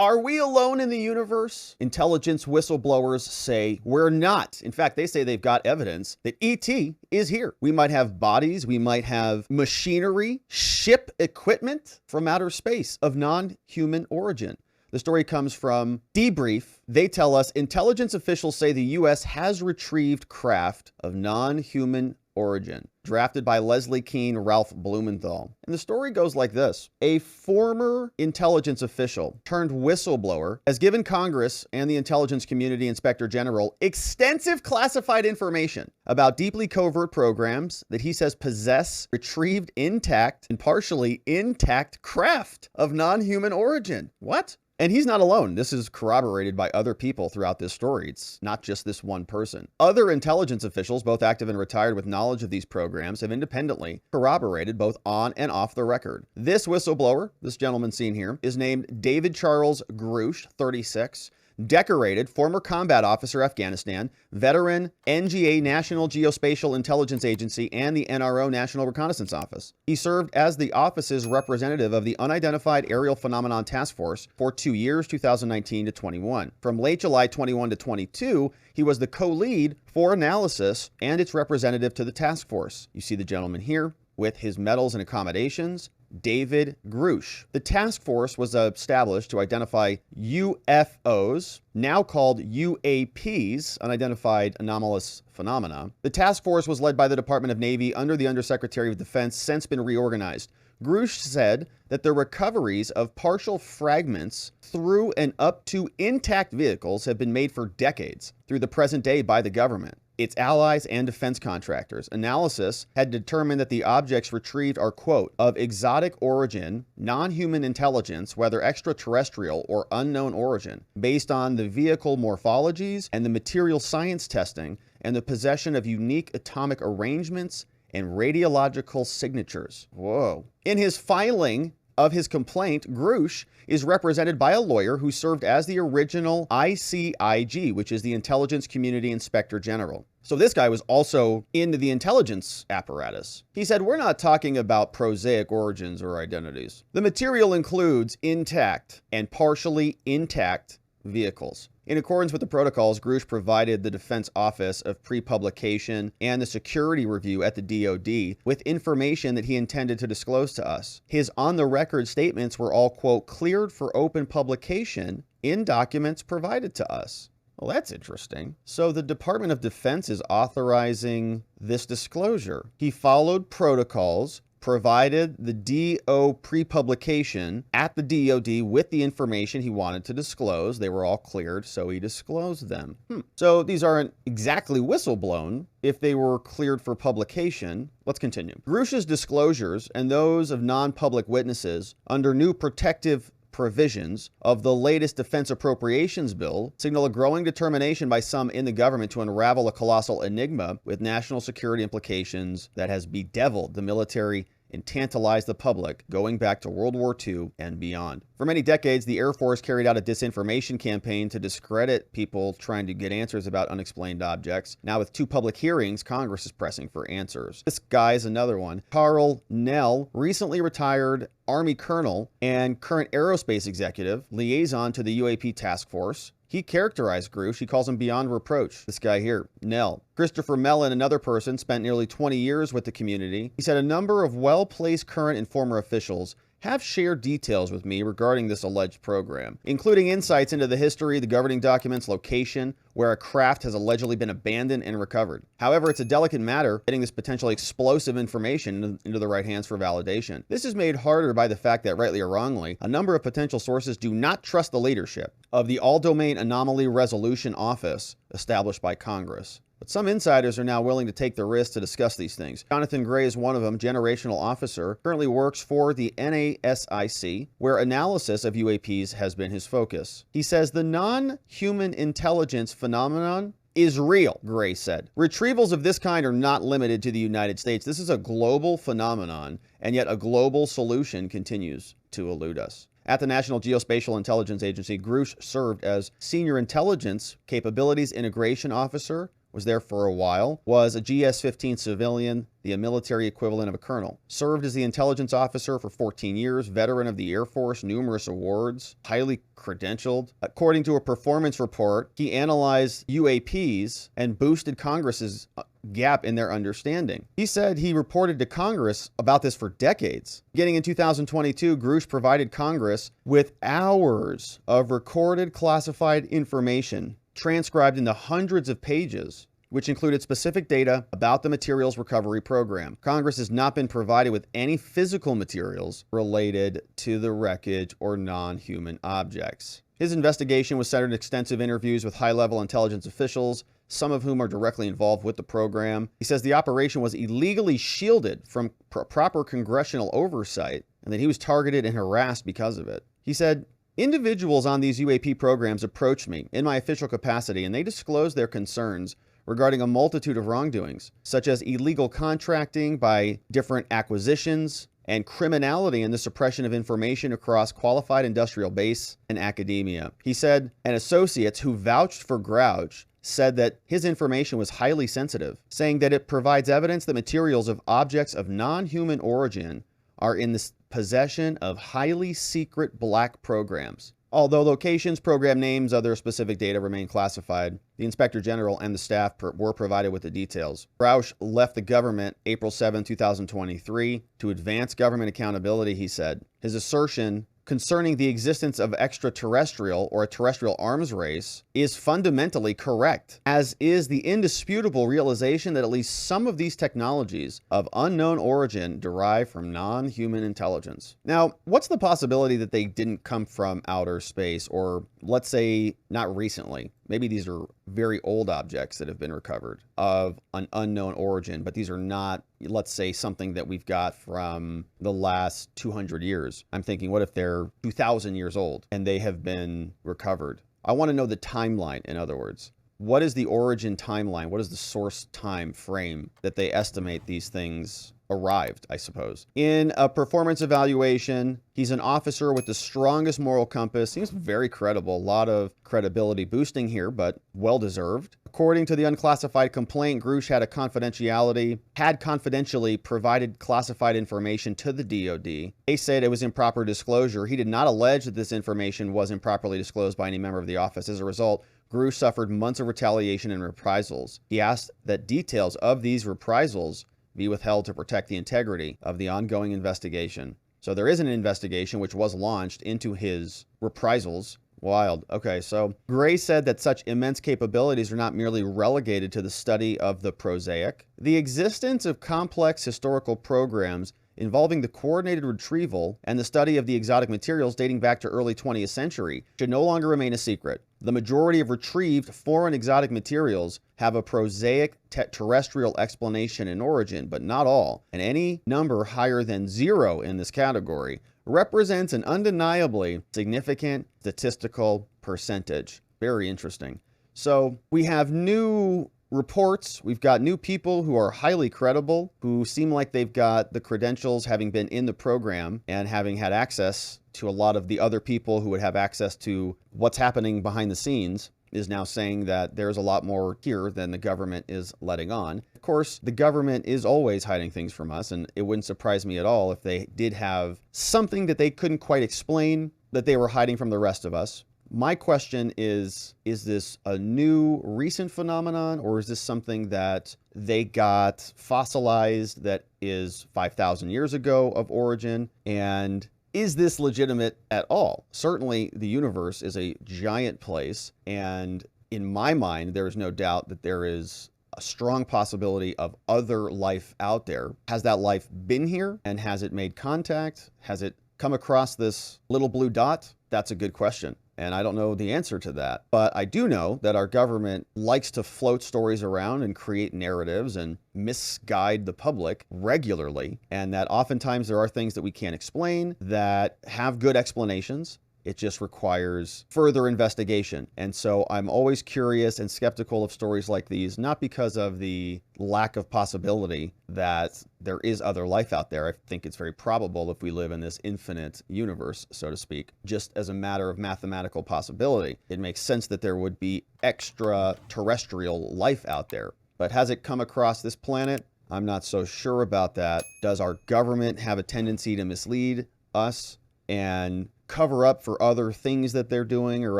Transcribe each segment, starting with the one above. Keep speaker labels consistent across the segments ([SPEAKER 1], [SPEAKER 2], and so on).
[SPEAKER 1] Are we alone in the universe? Intelligence whistleblowers say we're not. In fact, they say they've got evidence that ET is here. We might have bodies, we might have machinery, ship equipment from outer space of non-human origin. The story comes from Debrief. They tell us intelligence officials say the U.S. has retrieved craft of non-human origin, drafted by Leslie Kean, Ralph Blumenthal. And the story goes like this. A former intelligence official turned whistleblower has given Congress and the intelligence community inspector general extensive classified information about deeply covert programs that he says possess retrieved intact and partially intact craft of non-human origin. What? And he's not alone. This is corroborated by other people throughout this story. It's not just this one person. Other intelligence officials, both active and retired with knowledge of these programs, have independently corroborated both on and off the record. This whistleblower, this gentleman seen here, is named David Charles Grush, 36. Decorated former combat officer, Afghanistan, veteran, NGA, National Geospatial Intelligence Agency, and the NRO, National Reconnaissance Office. He served as the office's representative of the Unidentified Aerial Phenomenon Task Force for 2 years, 2019 to 21. From late July 21 to 22, he was the co-lead for analysis and its representative to the task force. You see the gentleman here with his medals and accommodations. David Grush. The task force was established to identify UFOs, now called UAPs, unidentified anomalous phenomena. The task force was led by the Department of Navy under the Undersecretary of Defense, since been reorganized. Grush said that the recoveries of partial fragments through and up to intact vehicles have been made for decades through the present day by the government, its allies, and defense contractors. Analysis had determined that the objects retrieved are, quote, of exotic origin, non-human intelligence, whether extraterrestrial or unknown origin, based on the vehicle morphologies and the material science testing and the possession of unique atomic arrangements and radiological signatures. Whoa. In his filing of his complaint, Grush is represented by a lawyer who served as the original ICIG, which is the Intelligence Community Inspector General. So this guy was also into the intelligence apparatus. He said, we're not talking about prosaic origins or identities. The material includes intact and partially intact vehicles. In accordance with the protocols, Grush provided the Defense Office of Pre-Publication and the Security Review at the DoD with information that he intended to disclose to us. His on-the-record statements were all, quote, cleared for open publication in documents provided to us. Well, that's interesting. So the Department of Defense is authorizing this disclosure. He followed protocols, provided the DO pre-publication at the DoD with the information he wanted to disclose. They were all cleared, so he disclosed them. So these aren't exactly whistleblown if they were cleared for publication. Let's continue. Grush's disclosures and those of non-public witnesses under new protective provisions of the latest defense appropriations bill signal a growing determination by some in the government to unravel a colossal enigma with national security implications that has bedeviled the military and tantalized the public going back to World War II and beyond. For many decades, the Air Force carried out a disinformation campaign to discredit people trying to get answers about unexplained objects. Now, with 2 public hearings, Congress is pressing for answers. This guy's another one. Carl Nell, recently retired Army colonel and current aerospace executive, liaison to the UAP task force. He characterized Grush. He calls him beyond reproach. This guy here, Nell. Christopher Mellon, another person, spent nearly 20 years with the community. He said a number of well-placed current and former officials have shared details with me regarding this alleged program, including insights into the history, the governing documents, location, where a craft has allegedly been abandoned and recovered. However, it's a delicate matter getting this potentially explosive information into the right hands for validation. This is made harder by the fact that, rightly or wrongly, a number of potential sources do not trust the leadership of the All-Domain Anomaly Resolution Office established by Congress. But some insiders are now willing to take the risk to discuss these things. Jonathan Gray is one of them, generational officer, currently works for the NASIC, where analysis of UAPs has been his focus. He says the non-human intelligence phenomenon is real, Gray said. Retrievals of this kind are not limited to the United States. This is a global phenomenon, and yet a global solution continues to elude us. At the National Geospatial Intelligence Agency, Grush served as Senior Intelligence Capabilities Integration Officer was there for a while, was a GS-15 civilian, the military equivalent of a colonel. Served as the intelligence officer for 14 years, veteran of the Air Force, numerous awards, highly credentialed. According to a performance report, he analyzed UAPs and boosted Congress's gap in their understanding. He said he reported to Congress about this for decades. Beginning in 2022, Grush provided Congress with hours of recorded classified information transcribed into hundreds of pages, which included specific data about the materials recovery program. Congress has not been provided with any physical materials related to the wreckage or non-human objects. His investigation was centered in extensive interviews with high-level intelligence officials, some of whom are directly involved with the program. He says the operation was illegally shielded from proper congressional oversight and that he was targeted and harassed because of it. He said, individuals on these UAP programs approached me in my official capacity and they disclosed their concerns regarding a multitude of wrongdoings, such as illegal contracting by different acquisitions and criminality in the suppression of information across qualified industrial base and academia. He said, and associates who vouched for Grouch said that his information was highly sensitive, saying that it provides evidence that materials of objects of non-human origin are in the possession of highly secret black programs. Although locations, program names, other specific data remain classified, the Inspector General and the staff were provided with the details. Grouch left the government April 7, 2023 to advance government accountability, he said. His assertion concerning the existence of extraterrestrial or a terrestrial arms race is fundamentally correct, as is the indisputable realization that at least some of these technologies of unknown origin derive from non-human intelligence. Now, what's the possibility that they didn't come from outer space, or let's say not recently? Maybe these are very old objects that have been recovered of an unknown origin, but these are not, let's say, something that we've got from the last 200 years. I'm thinking, what if they're 2,000 years old and they have been recovered? I want to know the timeline, in other words. What is the origin timeline? What is the source time frame that they estimate these things arrived, I suppose? In a performance evaluation, he's an officer with the strongest moral compass. Seems very credible. A lot of credibility boosting here, but well-deserved. According to the unclassified complaint, Grush had confidentially provided classified information to the DoD. They said it was improper disclosure. He did not allege that this information was improperly disclosed by any member of the office. As a result, Grush suffered months of retaliation and reprisals. He asked that details of these reprisals be withheld to protect the integrity of the ongoing investigation. So there is an investigation which was launched into his reprisals. Wild. Okay, so Gray said that such immense capabilities are not merely relegated to the study of the prosaic. The existence of complex historical programs involving the coordinated retrieval and the study of the exotic materials dating back to early 20th century should no longer remain a secret. The majority of retrieved foreign exotic materials have a prosaic terrestrial explanation and origin, but not all, and any number higher than 0 in this category represents an undeniably significant statistical percentage. Very interesting. So we have new reports. We've got new people who are highly credible, who seem like they've got the credentials, having been in the program and having had access to a lot of the other people who would have access to what's happening behind the scenes, is now saying that there's a lot more here than the government is letting on. Of course, the government is always hiding things from us, and it wouldn't surprise me at all if they did have something that they couldn't quite explain that they were hiding from the rest of us. My question is this a new recent phenomenon, or is this something that they got fossilized that is 5,000 years ago of origin? And is this legitimate at all? Certainly, the universe is a giant place, and in my mind, there is no doubt that there is a strong possibility of other life out there. Has that life been here, and has it made contact? Has it come across this little blue dot? That's a good question. And I don't know the answer to that. But I do know that our government likes to float stories around and create narratives and misguide the public regularly. And that oftentimes there are things that we can't explain that have good explanations. It just requires further investigation. And so I'm always curious and skeptical of stories like these, not because of the lack of possibility that there is other life out there. I think it's very probable if we live in this infinite universe, so to speak, just as a matter of mathematical possibility. It makes sense that there would be extraterrestrial life out there. But has it come across this planet? I'm not so sure about that. Does our government have a tendency to mislead us and cover up for other things that they're doing or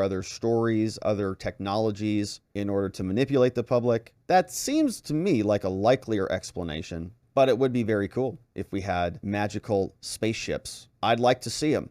[SPEAKER 1] other stories, other technologies in order to manipulate the public? That seems to me like a likelier explanation, but it would be very cool if we had magical spaceships. I'd like to see them.